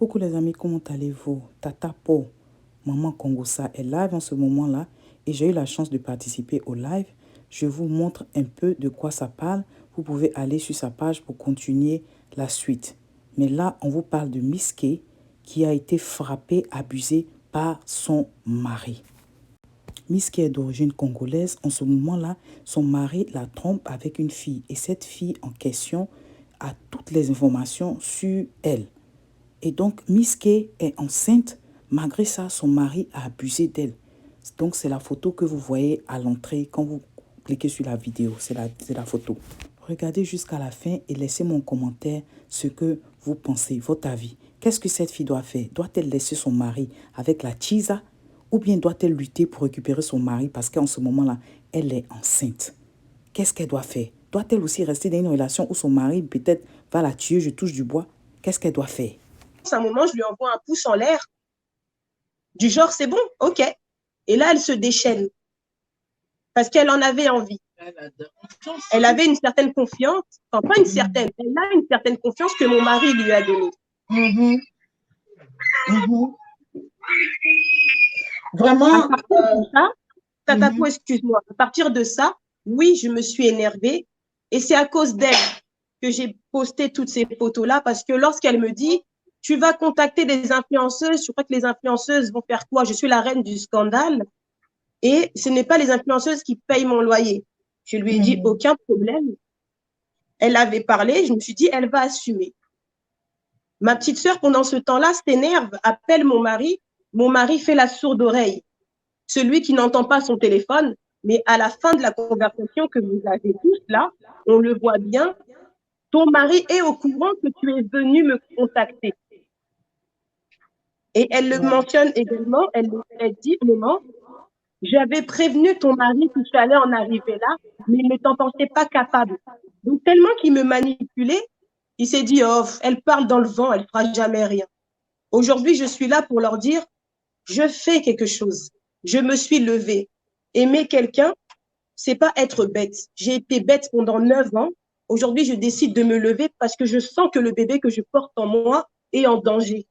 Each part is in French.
Coucou les amis, comment allez-vous? Tata Po, Maman Kongosa est live en ce moment-là et j'ai eu la chance de participer au live. Je vous montre un peu de quoi ça parle. Vous pouvez aller sur sa page pour continuer la suite. Mais là, on vous parle de Miss K qui a été frappée, abusée par son mari. Miss K est d'origine congolaise. En ce moment-là, son mari la trompe avec une fille. Et cette fille en question a toutes les informations sur elle. Et donc, Miss K est enceinte. Malgré ça, son mari a abusé d'elle. Donc, c'est la photo que vous voyez à l'entrée quand vous cliquez sur la vidéo. C'est la photo. Regardez jusqu'à la fin et laissez-moi en commentaire ce que vous pensez, votre avis. Qu'est-ce que cette fille doit faire? Doit-elle laisser son mari avec la chisa ou bien doit-elle lutter pour récupérer son mari parce qu'en ce moment-là, elle est enceinte? Qu'est-ce qu'elle doit faire? Doit-elle aussi rester dans une relation où son mari peut-être va la tuer, je touche du bois? Qu'est-ce qu'elle doit faire? À un moment, je lui envoie un pouce en l'air, du genre, c'est bon, ok. Et là, elle se déchaîne, parce qu'elle en avait envie. Elle avait une certaine confiance, enfin pas une certaine, elle a une certaine confiance que mon mari lui a donnée. Vraiment. À partir de ça, Tatapo, excuse-moi, à partir de ça, oui, je me suis énervée, et c'est à cause d'elle que j'ai posté toutes ces photos-là, parce que lorsqu'elle me dit, tu vas contacter des influenceuses, je crois que les influenceuses vont faire quoi? Je suis la reine du scandale, et ce n'est pas les influenceuses qui payent mon loyer. Je lui ai dit, aucun problème. Elle avait parlé, je me suis dit, elle va assumer. Ma petite sœur, pendant ce temps-là, s'énerve, appelle mon mari fait la sourde oreille. Celui qui n'entend pas son téléphone, mais à la fin de la conversation que vous avez tous là, on le voit bien, ton mari est au courant que tu es venu me contacter. Et elle le mentionne également, elle dit, maman, j'avais prévenu ton mari que tu allais en arriver là, mais il ne t'en pensait pas capable. Donc, tellement qu'il me manipulait, il s'est dit, oh, elle parle dans le vent, elle ne fera jamais rien. Aujourd'hui, je suis là pour leur dire, je fais quelque chose. Je me suis levée. Aimer quelqu'un, c'est pas être bête. J'ai été bête pendant 9 ans. Aujourd'hui, je décide de me lever parce que je sens que le bébé que je porte en moi est en danger.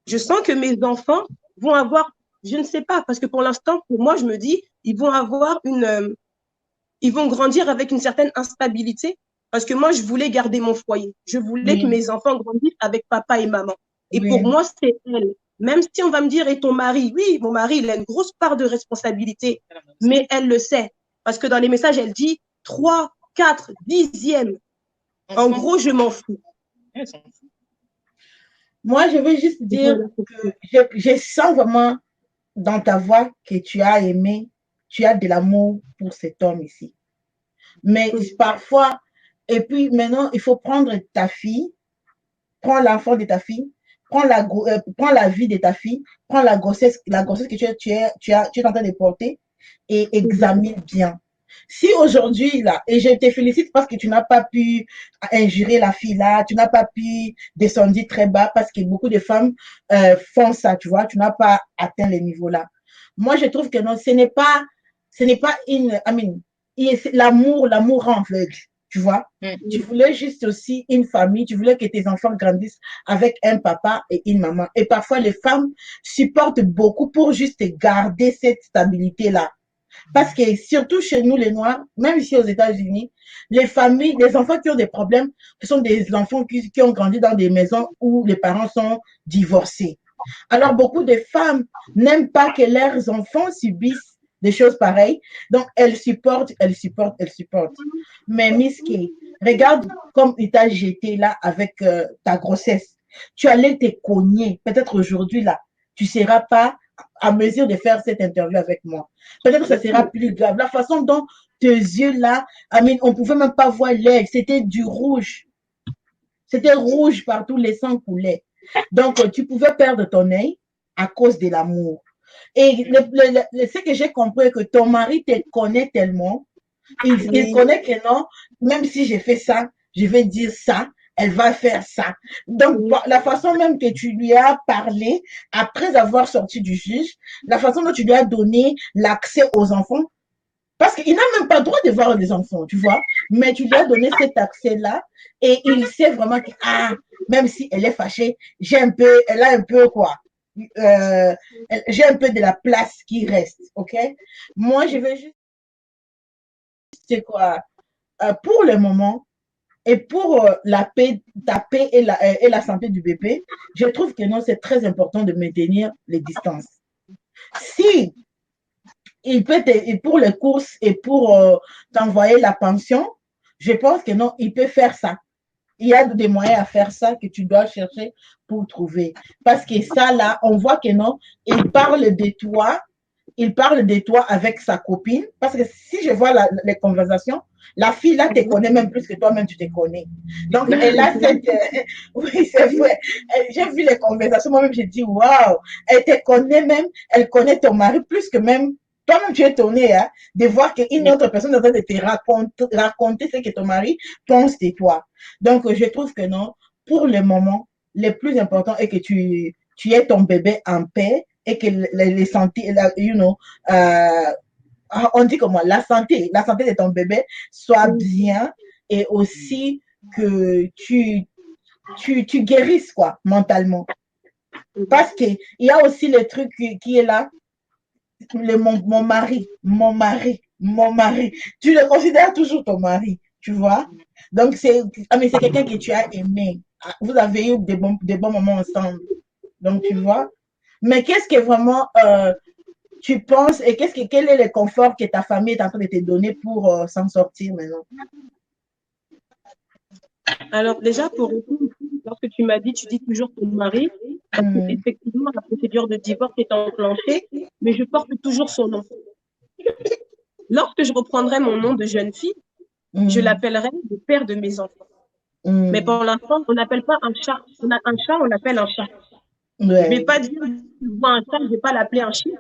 Je sens que mes enfants vont avoir, je ne sais pas, parce que pour l'instant, pour moi, je me dis, ils vont avoir ils vont grandir avec une certaine instabilité, parce que moi, je voulais garder mon foyer. Je voulais que mes enfants grandissent avec papa et maman. Et pour moi, c'est elle. Même si on va me dire, et ton mari, oui, mon mari, il a une grosse part de responsabilité, mais elle le sait. Parce que dans les messages, elle dit 3, 4, 10e. En gros, je m'en fous. Moi, je veux juste dire que je sens vraiment dans ta voix que tu as aimé, tu as de l'amour pour cet homme ici. Mais parfois, et puis maintenant, il faut prendre ta fille, prends l'enfant de ta fille, prends la vie de ta fille, prends la grossesse que tu es en train de porter et examine bien. Si aujourd'hui, là, et je te félicite parce que tu n'as pas pu injurer la fille là, tu n'as pas pu descendre très bas parce que beaucoup de femmes font ça, tu vois, tu n'as pas atteint les niveaux là. Moi, je trouve que non, ce n'est pas l'amour rend aveugle, tu vois. Tu voulais juste aussi une famille, tu voulais que tes enfants grandissent avec un papa et une maman. Et parfois, les femmes supportent beaucoup pour juste garder cette stabilité-là. Parce que surtout chez nous, les Noirs, même ici aux États-Unis, les familles, les enfants qui ont des problèmes, ce sont des enfants qui ont grandi dans des maisons où les parents sont divorcés. Alors, beaucoup de femmes n'aiment pas que leurs enfants subissent des choses pareilles. Donc, elles supportent. Mais Miss K, regarde comme il t'a jeté là avec ta grossesse. Tu allais te cogner. Peut-être aujourd'hui, là, tu ne seras pas à mesure de faire cette interview avec moi. Peut-être que ça sera plus grave. La façon dont tes yeux là, on ne pouvait même pas voir l'œil. C'était du rouge. C'était rouge partout, les sangs coulaient. Donc, tu pouvais perdre ton œil à cause de l'amour. Et ce que j'ai compris, que ton mari te connaît tellement, il connaît que non, même si j'ai fait ça, je vais dire ça, elle va faire ça. Donc, la façon même que tu lui as parlé, après avoir sorti du juge, la façon dont tu lui as donné l'accès aux enfants, Parce qu'il n'a même pas le droit de voir des enfants, tu vois. Mais tu lui as donné cet accès-là et il sait vraiment que, ah, même si elle est fâchée, elle a un peu quoi. euh, j'ai un peu de la place qui reste, ok? Moi, je vais juste, c'est quoi, pour le moment, et pour ta paix et la santé du bébé, je trouve que non, c'est très important de maintenir les distances. Si et pour les courses et pour t'envoyer la pension, je pense que non, il peut faire ça. Il y a des moyens à faire ça que tu dois chercher pour trouver. Parce que ça, là, on voit que non, il parle de toi avec sa copine. Parce que si je vois les conversations, la fille, là, te connaît même plus que toi-même, tu te connais. Donc, elle a cette... oui, c'est vrai. J'ai vu les conversations, moi-même, j'ai dit, waouh, elle te connaît même, elle connaît ton mari plus que même toi-même, tu es étonné hein, de voir qu'une autre personne est en train de te raconter ce que ton mari pense de toi. Donc, je trouve que non, pour le moment, le plus important est que tu aies ton bébé en paix et que les santé, you know, on dit comment, la santé de ton bébé soit bien et aussi que tu guérisses, quoi, mentalement. Parce qu'il y a aussi le truc qui est là, mon mari. Tu le considères toujours ton mari, tu vois. Donc, mais c'est quelqu'un que tu as aimé. Vous avez eu des bons moments ensemble. Donc, tu vois. Mais qu'est-ce que vraiment tu penses et quel est le confort que ta famille est en train de te donner pour s'en sortir maintenant? Alors déjà, pour répondre, lorsque tu m'as dit, tu dis toujours ton mari, parce que effectivement, la procédure de divorce est enclenchée, mais je porte toujours son nom. Lorsque je reprendrai mon nom de jeune fille, je l'appellerai le père de mes enfants. Mais pour l'instant, on n'appelle pas un chat. On a un chat, on l'appelle un chat. Ouais. Je vais pas dire, tu vois un chat, je vais pas l'appeler un chien.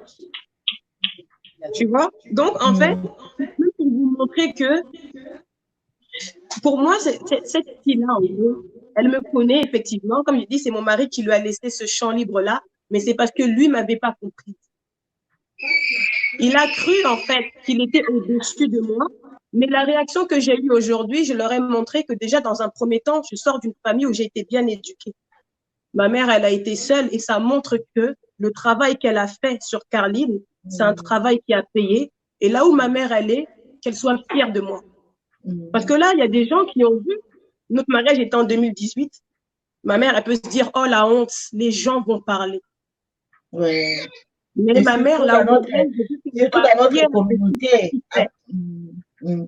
Tu vois? Donc, en fait, pour vous montrer que, pour moi, cette fille-là, en gros, elle me connaît effectivement. Comme je dis, c'est mon mari qui lui a laissé ce champ libre-là, mais c'est parce que lui m'avait pas compris. Il a cru, en fait, qu'il était au-dessus de moi. Mais la réaction que j'ai eue aujourd'hui, je leur ai montré que déjà, dans un premier temps, je sors d'une famille où j'ai été bien éduquée. Ma mère, elle a été seule et ça montre que le travail qu'elle a fait sur Carline, c'est un travail qui a payé. Et là où ma mère, elle est, qu'elle soit fière de moi. Parce que là, il y a des gens qui ont vu, notre mariage était en 2018. Ma mère, elle peut se dire, oh la honte, les gens vont parler. Ouais. Mais ma mère, là où surtout dans notre communauté.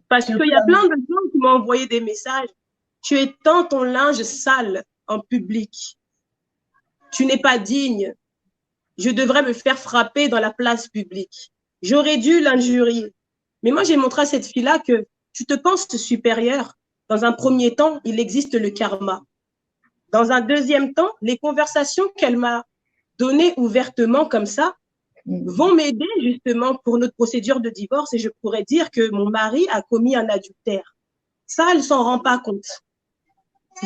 Parce qu'il y a plein de gens qui m'ont envoyé des messages. Tu étends ton linge sale en public. Tu n'es pas digne. Je devrais me faire frapper dans la place publique. J'aurais dû l'injurier. Mais moi, j'ai montré à cette fille-là que tu te penses supérieure. Dans un premier temps, il existe le karma. Dans un deuxième temps, les conversations qu'elle m'a données ouvertement comme ça vont m'aider justement pour notre procédure de divorce et je pourrais dire que mon mari a commis un adultère. Ça, elle ne s'en rend pas compte.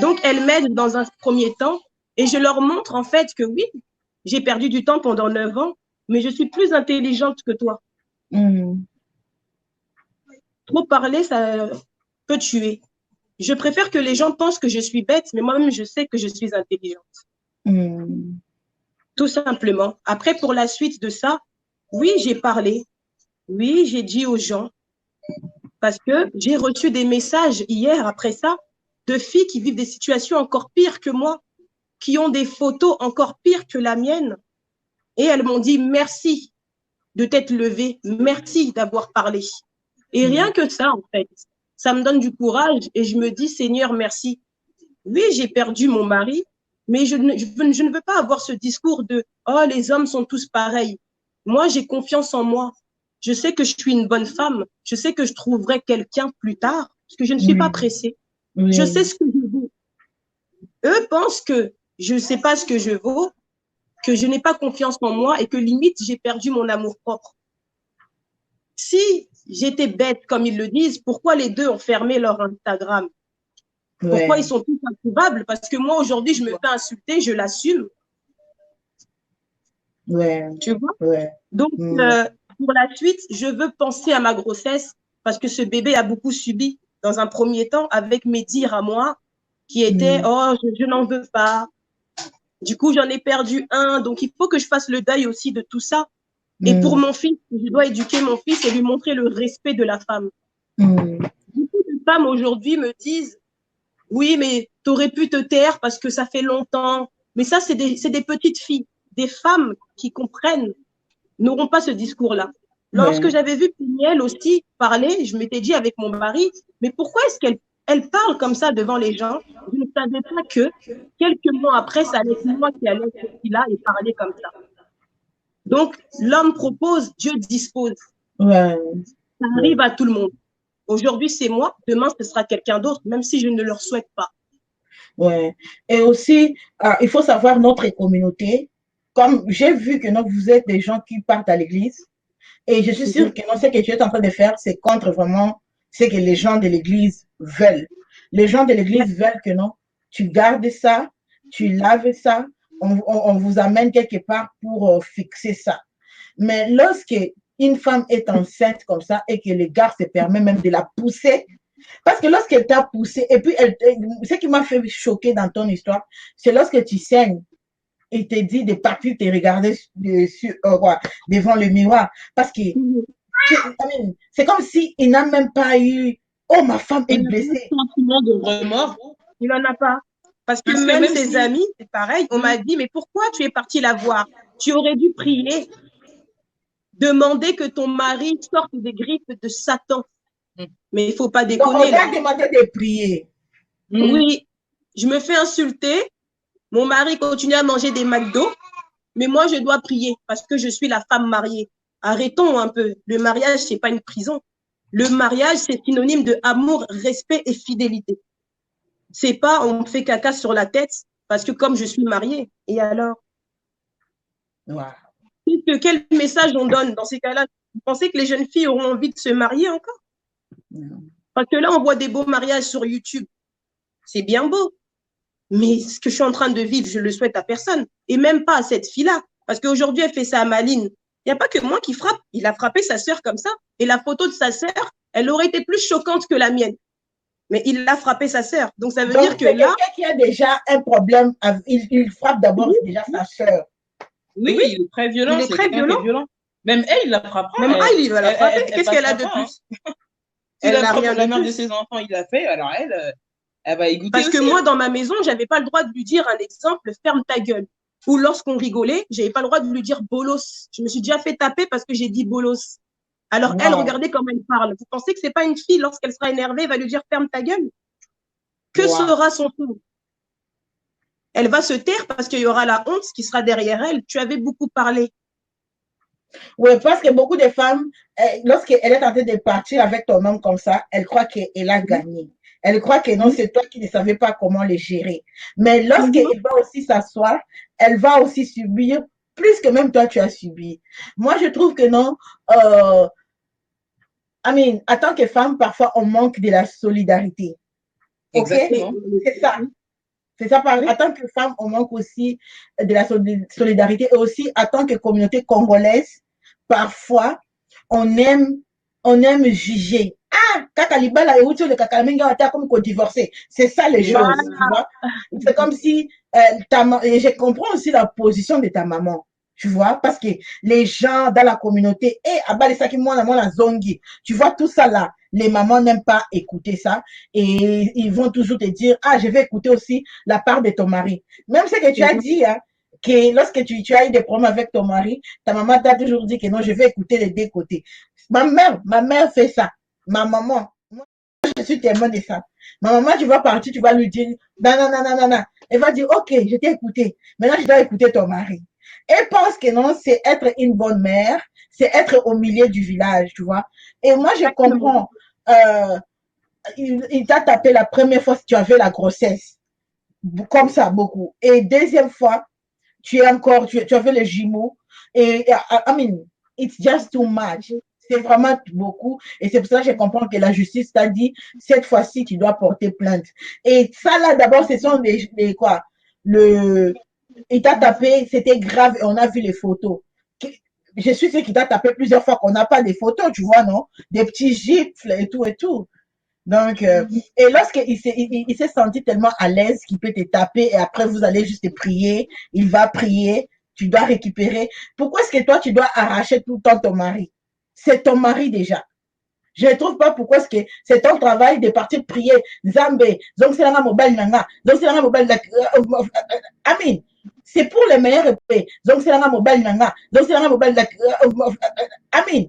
Donc, elle m'aide dans un premier temps et je leur montre en fait que oui, j'ai perdu du temps pendant 9 ans, mais je suis plus intelligente que toi. Trop parler, ça peut tuer. Je préfère que les gens pensent que je suis bête, mais moi-même, je sais que je suis intelligente. Tout simplement. Après, pour la suite de ça, oui, j'ai parlé. Oui, j'ai dit aux gens, parce que j'ai reçu des messages hier, après ça, de filles qui vivent des situations encore pires que moi, qui ont des photos encore pires que la mienne. Et elles m'ont dit merci de t'être levée, merci d'avoir parlé. Et rien que ça, en fait, ça me donne du courage et je me dis, Seigneur, merci. Oui, j'ai perdu mon mari, mais je ne veux pas avoir ce discours de « Oh, les hommes sont tous pareils ». Moi, j'ai confiance en moi. Je sais que je suis une bonne femme. Je sais que je trouverai quelqu'un plus tard parce que je ne suis pas pressée. Je sais ce que je vaux. Eux pensent que je ne sais pas ce que je vaux, que je n'ai pas confiance en moi et que limite, j'ai perdu mon amour propre. Si j'étais bête, comme ils le disent, pourquoi les deux ont fermé leur Instagram? Pourquoi ils sont tous introuvables? Parce que moi, aujourd'hui, je me fais insulter, je l'assume. Tu vois? Donc, pour la suite, je veux penser à ma grossesse parce que ce bébé a beaucoup subi dans un premier temps avec mes dires à moi qui étaient oh, je n'en veux pas. Du coup, j'en ai perdu un. Donc, il faut que je fasse le deuil aussi de tout ça. Et pour mon fils, je dois éduquer mon fils et lui montrer le respect de la femme. Beaucoup de femmes aujourd'hui me disent oui, mais tu aurais pu te taire parce que ça fait longtemps. Mais ça, c'est des petites filles. Des femmes qui comprennent n'auront pas ce discours-là. Lorsque j'avais vu Piniel aussi parler, je m'étais dit avec mon mari, mais pourquoi est-ce qu'elle parle comme ça devant les gens? Je ne savais pas que quelques mois après, ça allait être moi qui allais être là et parler comme ça. Donc, l'homme propose, Dieu dispose. Ça arrive à tout le monde. Aujourd'hui, c'est moi, demain, ce sera quelqu'un d'autre, même si je ne leur souhaite pas. Ouais. Et aussi, il faut savoir notre communauté. Comme j'ai vu que non, vous êtes des gens qui partent à l'église, et je suis sûre que non, ce que tu es en train de faire, c'est contre vraiment ce que les gens de l'église veulent. Les gens de l'église veulent que non, tu gardes ça, tu laves ça, on vous amène quelque part pour fixer ça. Mais lorsque une femme est enceinte comme ça et que le gars se permet même de la pousser, parce que lorsqu'elle t'a poussé, et puis ce qui m'a fait choquer dans ton histoire, c'est lorsque tu saignes, il te dit de partir te regarder devant le miroir. Parce que c'est comme s'il n'a même pas eu oh, ma femme est blessée. Un sentiment de remords, il n'en a pas. Parce que même ses amis, c'est pareil, on m'a dit, mais pourquoi tu es parti la voir? Tu aurais dû prier, demander que ton mari sorte des griffes de Satan. Mais il ne faut pas déconner. Donc, on a demandé de prier. Oui, je me fais insulter. Mon mari continue à manger des McDo, mais moi, je dois prier parce que je suis la femme mariée. Arrêtons un peu. Le mariage, ce n'est pas une prison. Le mariage, c'est synonyme de amour, respect et fidélité. C'est pas on me fait caca sur la tête parce que comme je suis mariée. Et alors? Quel message on donne dans ces cas-là? Vous pensez que les jeunes filles auront envie de se marier encore? Parce que là, on voit des beaux mariages sur YouTube. C'est bien beau. Mais ce que je suis en train de vivre, je le souhaite à personne. Et même pas à cette fille-là. Parce qu'aujourd'hui, elle fait ça à Maline. Il n'y a pas que moi qui frappe. Il a frappé sa sœur comme ça. Et la photo de sa sœur, elle aurait été plus choquante que la mienne. Mais il a frappé sa sœur. Donc, ça veut dire que là… quelqu'un qui a déjà un problème, il frappe d'abord déjà sa sœur. Oui, il est très violent. Il est très violent. Même elle, il la frappera. Même elle, il va la frapper. Qu'est-ce qu'elle a de plus? Elle a rien. La mère de ses enfants, il l'a fait. Alors elle va y goûter. Parce que moi, dans ma maison, j'avais pas le droit de lui dire un exemple, ferme ta gueule. Ou lorsqu'on rigolait, j'avais pas le droit de lui dire bolos. Je me suis déjà fait taper parce que j'ai dit bolos. Alors elle, regardez comment elle parle. Vous pensez que c'est pas une fille, lorsqu'elle sera énervée, elle va lui dire ferme ta gueule? Que sera son tour? Elle va se taire parce qu'il y aura la honte qui sera derrière elle. Tu avais beaucoup parlé. Oui, parce que beaucoup de femmes, lorsqu'elle est en train de partir avec ton homme comme ça, elle croit qu'elle a gagné. Elle croit que non, c'est toi qui ne savais pas comment les gérer. Mais lorsqu'elle va aussi s'asseoir, elle va aussi subir plus que même toi, tu as subi. Moi, je trouve que non. En tant que femme, parfois, on manque de la solidarité. Exactement. Okay? C'est ça. C'est ça, en tant que femme, on manque aussi de la solidarité et aussi en tant que communauté congolaise, parfois, on aime juger. Ah, Kakalibala et Oucho, le Kakamenga, comme qu'on divorcer. C'est ça les choses, tu vois. C'est comme si, je comprends aussi la position de ta maman, tu vois, parce que les gens dans la communauté, tu vois tout ça là. Les mamans n'aiment pas écouter ça et ils vont toujours te dire, ah, je vais écouter aussi la part de ton mari. Même ce que tu as dit, hein, que lorsque tu as eu des problèmes avec ton mari, ta maman t'a toujours dit que non, je vais écouter les deux côtés. Ma mère fait ça. Ma maman, moi, je suis témoin de ça. Ma maman, tu vas partir, tu vas lui dire, non. Elle va dire, ok, je t'ai écouté. Maintenant, je dois écouter ton mari. Elle pense que non, c'est être une bonne mère, c'est être au milieu du village, tu vois. Et moi, je comprends. Il t'a tapé la première fois si tu avais la grossesse. Comme ça, beaucoup. Et deuxième fois, tu avais les jumeaux. Et, it's just too much. C'est vraiment beaucoup. Et c'est pour ça que je comprends que la justice t'a dit, cette fois-ci, tu dois porter plainte. Et ça, là, d'abord, ce sont il t'a tapé, c'était grave et on a vu les photos. je suis sûr qu'il t'a tapé plusieurs fois qu'on n'a pas des photos, tu vois, non? Des petits gifles et tout et tout. Donc, et lorsqu'il il s'est senti tellement à l'aise qu'il peut te taper et après vous allez juste prier, il va prier, tu dois récupérer. Pourquoi est-ce que toi tu dois arracher tout le temps ton mari? C'est ton mari déjà. Je ne trouve pas pourquoi est-ce que c'est ton travail de partir prier. Zambé, donc c'est la mobile nanga, donc c'est la mobile Amin. C'est pour les meilleurs épées. Donc c'est la mobile nanga, donc c'est la mobile Amin.